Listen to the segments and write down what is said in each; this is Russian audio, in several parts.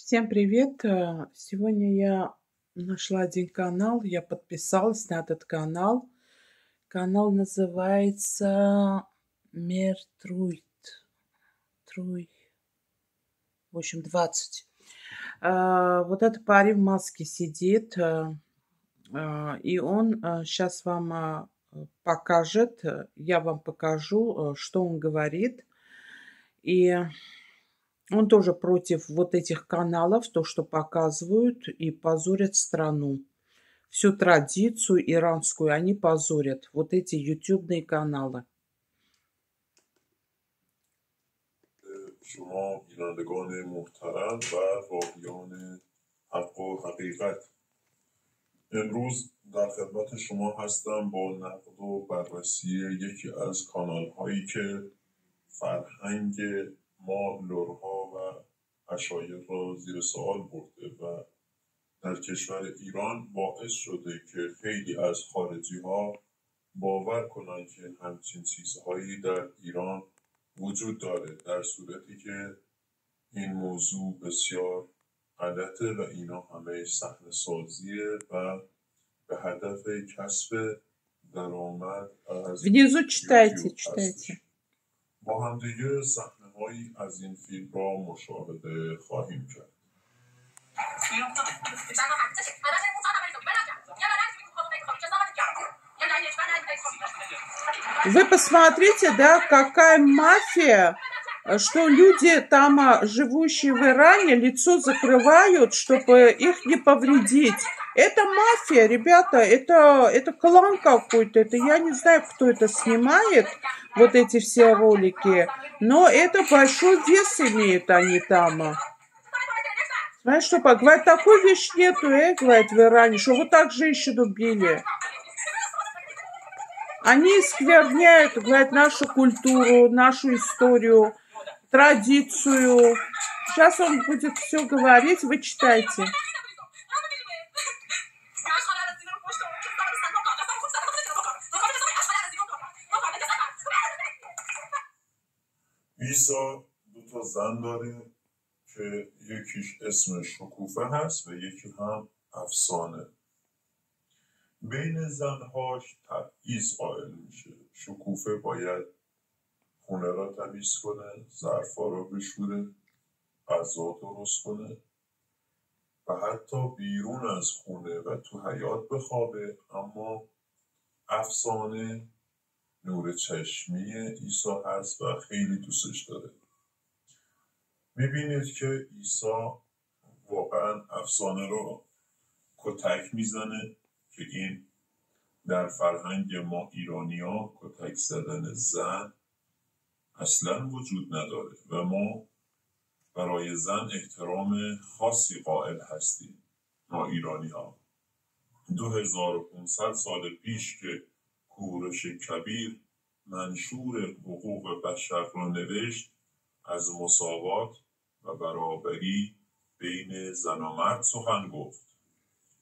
Всем привет! Сегодня я нашла один канал, я подписалась на этот канал. Канал называется Мертруйт. В общем, 20. Вот этот парень в маске сидит, и он сейчас вам покажет, я вам покажу, что он говорит. И он тоже против вот этих каналов, то, что показывают и позорят страну. Всю традицию иранскую они позорят. Вот эти ютубные каналы. شما بینندگان محترم و راویان حق و حقیقت، امروز در خدمت شما هستم با نقد و بررسی یکی از کانال هایی که فرهنگ ما لرها و عشایر را زیر سوال برده و در کشور ایران باعث شده که خیلی از خارجی ها باور کنند که همچین چیزهایی در ایران وجود داره، در صورتی که این موضوع بسیار غلطه و اینا همه صحنه سازیه و به هدف کسب درآمد از Внизу читайте, یوتیوب читайте. هستش. با هم دیگه صحنه هایی از این فیلم را مشاهده خواهیم کرد. Вы посмотрите, да, какая мафия, что люди там, живущие в Иране, лицо закрывают, чтобы их не повредить. Это мафия, ребята, это клан какой-то, это я не знаю, кто это снимает, вот эти все ролики, но это большой вес имеют они там. Знаешь, что, говорит, такой вещи нету, говорит, в Иране, что вот так женщину били. Они скверняют, говорят, нашу культуру, нашу историю, традицию. Сейчас он будет все говорить, вы читайте. عیسی دو تا زن داره که یکیش اسم شکوفه هست و یکی هم افسانه. بین زنهاش تبعیض قائل میشه. شکوفه باید خونه را تمیز کنه، ظرفا را بشوره، غذا درست کنه و حتی بیرون از خونه و تو حیاط بخوابه. اما افسانه نور چشمی عیسی هست و خیلی دوستش داره. میبینید که عیسی واقعا افسانه رو کتک میزنه که این در فرهنگ ما ایرانی ها کتک زدن زن اصلا وجود نداره و ما برای زن احترام خاصی قائل هستیم. ما ایرانی ها 2500 سال پیش که کوروش کبیر منشور حقوق بشر را نوشت، از مساوات و برابری بین زن و مرد سخن گفت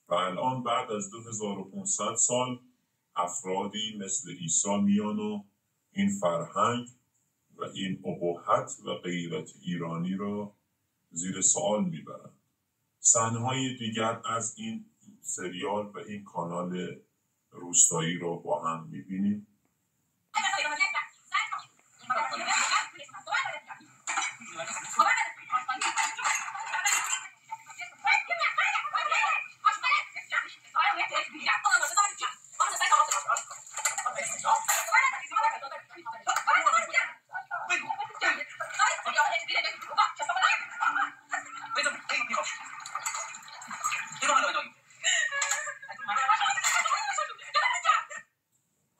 و الان بعد از 2500 سال افرادی مثل عیسی میان و این فرهنگ و این ابهت و غیرت ایرانی را زیر سوال میبرند. صحنه‌های دیگر از این سریال و این کانال روستایی را با هم میبینیم.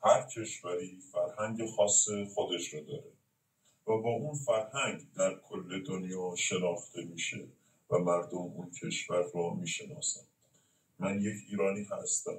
هر کشوری فرهنگ خاص خودش رو داره و با اون فرهنگ در کل دنیا شناخته میشه و مردم اون کشور رو میشناسن. من یک ایرانی هستم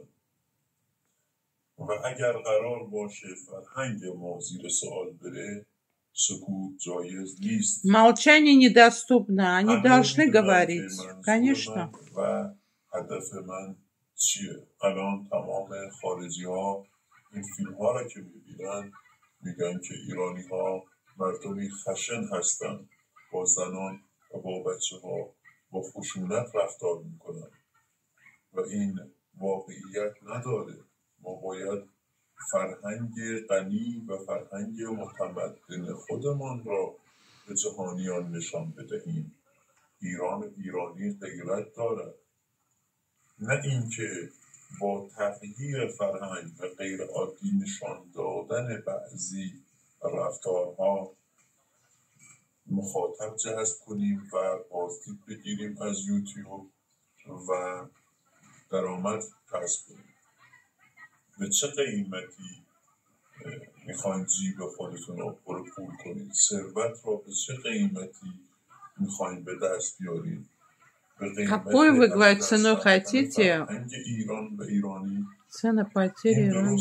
و اگر قرار باشه فرهنگ ما زیر سوال بره، سکوت جایز نیست. Молчание недоступно, они должны говорить, конечно. و هدف من چیه؟ الان تمام خارجی ها این فیلم ها را که میبینن میگن که ایرانی ها مردمی خشن هستن، با زنان و با بچه ها با خشونت رفتار میکنن و این واقعیت نداره. ما باید فرهنگ غنی و فرهنگ متمدن خودمان را به جهانیان نشان بدهیم. ایران ایرانی غیرت دارد، نه اینکه با تغییر فرهنگ و غیر عادی نشان دادن بعضی رفتارها مخاطب جذب کنیم و بازدید بگیریم از یوتیوب و درآمد کسب کنیم. به چه قیمتی میخواین جیب خودتون رو پرپول کنید؟ ثروت را به چه قیمتی میخواین به دست بیارید؟ Какой вы, говорит, ценой хотите? Цена потери Ирана.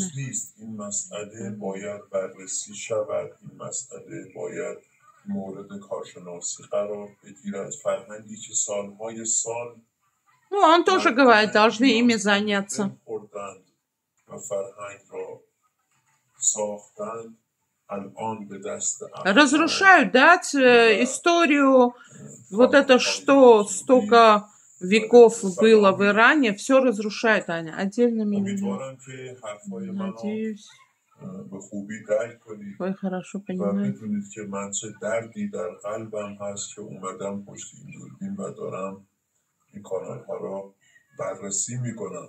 این مسئله باید بررسی شود. این مسئله باید مورد کارشناسی قرار بگیرد. فرهنگی که سالهای سال Ну, он тоже говорит, должны ими заняться. و فرهنگ را ساختند الان به دست Разрушают, да, историю, вот это, что столько веков было в Иране, все разрушают они отдельными людьми. Надеюсь, به خوبی درک کنید вы хорошо و понимаете. بدونید که من چه دردی در قلبم هست که اومدم پشت این دوربین و دارم این کانال ها را بررسی میکنم.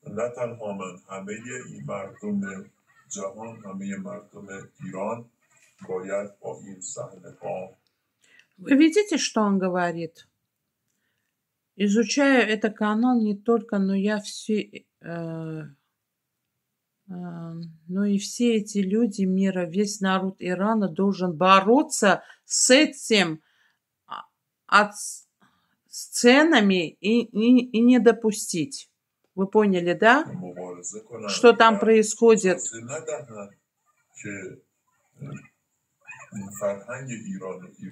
نه تنها من، همه این مردم جهان، همه مردم ایران باید با این صحنه ها. Вы видите, что он говорит? Изучаю этот канал не только, но и все эти люди мира, весь народ Ирана должен бороться с этим сценами и не допустить. Вы поняли, да? Что там происходит?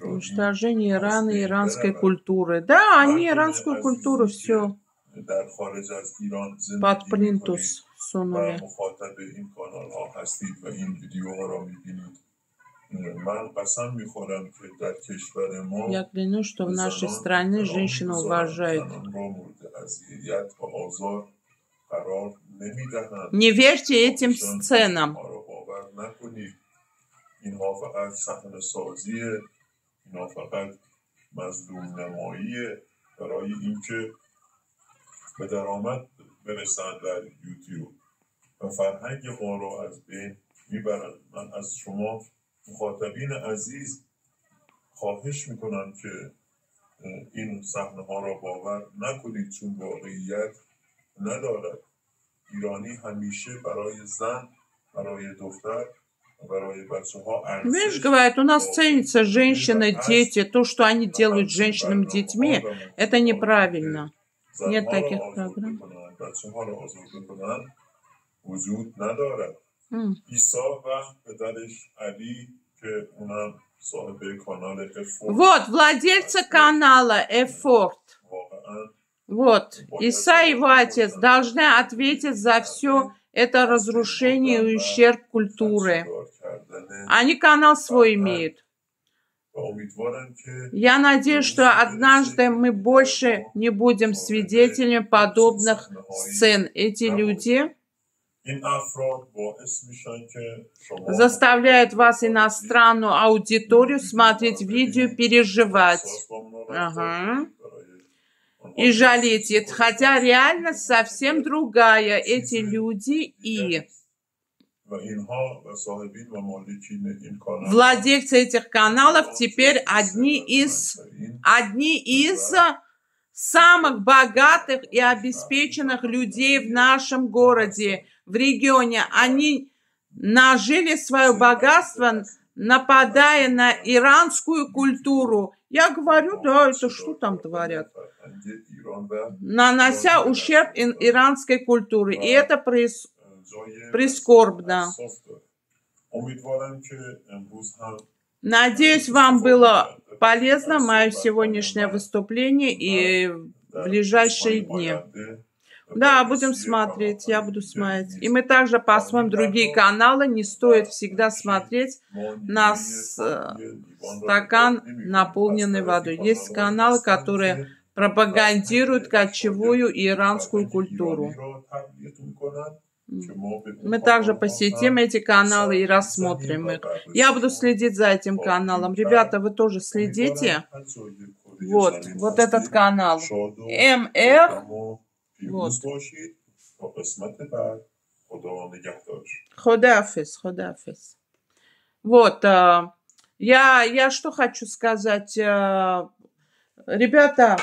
Уничтожение Ирана и иранской культуры. Да, они иранскую культуру все под плинтус сунули. Я клянусь, что в нашей стране женщины уважают. Не верьте этим сценам. اینها فقط صحنه سازیه، اینها فقط مظلوم نماییه برای اینکه به درآمد برسن در یوتیوب و فرهنگ ما رو از بین میبرن. من از شما مخاطبین عزیز خواهش میکنم که این صحنه ها را باور نکنید، چون واقعیت ندارد. ایرانی همیشه برای زن، برای دختر، Видишь, говорит, у нас ценятся женщины, дети. То, что они делают с женщинами, детьми, это неправильно. Нет таких программ. Вот, владельца канала Effort. Вот, Иса и его отец должны ответить за все это разрушение и ущерб культуры. Они канал свой имеют. Я надеюсь, что однажды мы больше не будем свидетелями подобных сцен. Эти люди заставляют вас, иностранную аудиторию, смотреть видео, переживать. Ага. И жалеть. Хотя реальность совсем другая. Эти люди и владельцы этих каналов теперь одни из самых богатых и обеспеченных людей в нашем городе, в регионе. Они нажили свое богатство, нападая на иранскую культуру. Я говорю, да, это что там творят? Нанося ущерб иранской культуре. И это прискорбно. Надеюсь, вам было полезно мое сегодняшнее выступление и в ближайшие дни. Да, будем смотреть, я буду смотреть. И мы также посмотрим другие каналы. Не стоит всегда смотреть на стакан, наполненный водой. Есть каналы, которые пропагандируют кочевую и иранскую культуру. Мы также посетим эти каналы и рассмотрим их. Я буду следить за этим каналом. Ребята, вы тоже следите. Вот этот канал. МР. Вот. Ходафис. Вот. Я что хочу сказать. Ребята,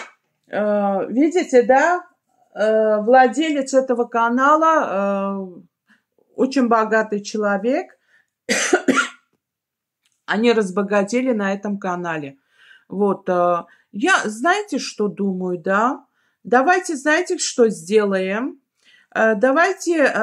видите, да? Владелец этого канала очень богатый человек. Они разбогатели на этом канале. Вот. Я, знаете, что думаю, да? Давайте, знаете, что сделаем? Давайте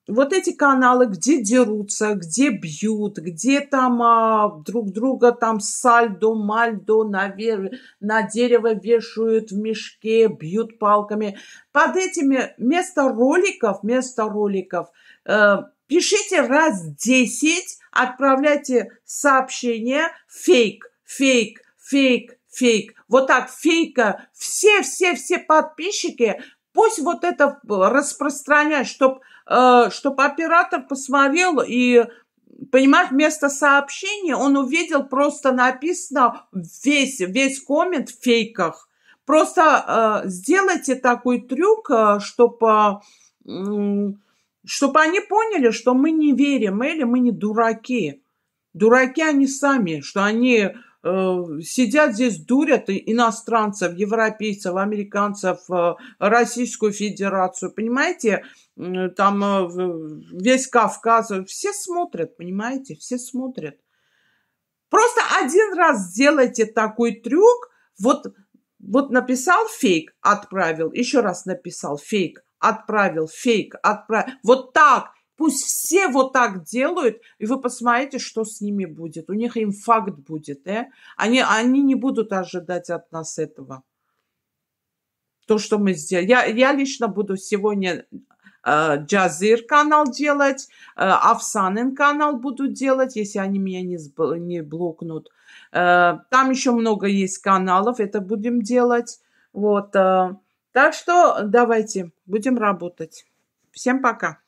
вот эти каналы, где дерутся, где бьют, где там друг друга там сальдо, мальдо на дерево вешают в мешке, бьют палками. Под этими вместо роликов пишите раз 10, отправляйте сообщение фейк. Вот так фейка. Все подписчики, пусть вот это распространяют, чтобы оператор посмотрел и, понимаешь, вместо сообщения он увидел, просто написано весь коммент в фейках. Просто сделайте такой трюк, чтобы они поняли, что мы не верим или мы не дураки. Дураки они сами, что они сидят здесь, дурят иностранцев, европейцев, американцев, Российскую Федерацию, понимаете? Там весь Кавказ, все смотрят, понимаете? Все смотрят. Просто один раз сделайте такой трюк, вот написал фейк, отправил, еще раз написал фейк, отправил, фейк, отправил. Вот так. Пусть все вот так делают, и вы посмотрите, что с ними будет. У них инфаркт будет. Они не будут ожидать от нас этого. То, что мы сделали. Я лично буду сегодня Джазир канал делать, Афсанин канал буду делать, если они меня не блокнут. Там еще много есть каналов, это будем делать. Вот. Так что давайте, будем работать. Всем пока.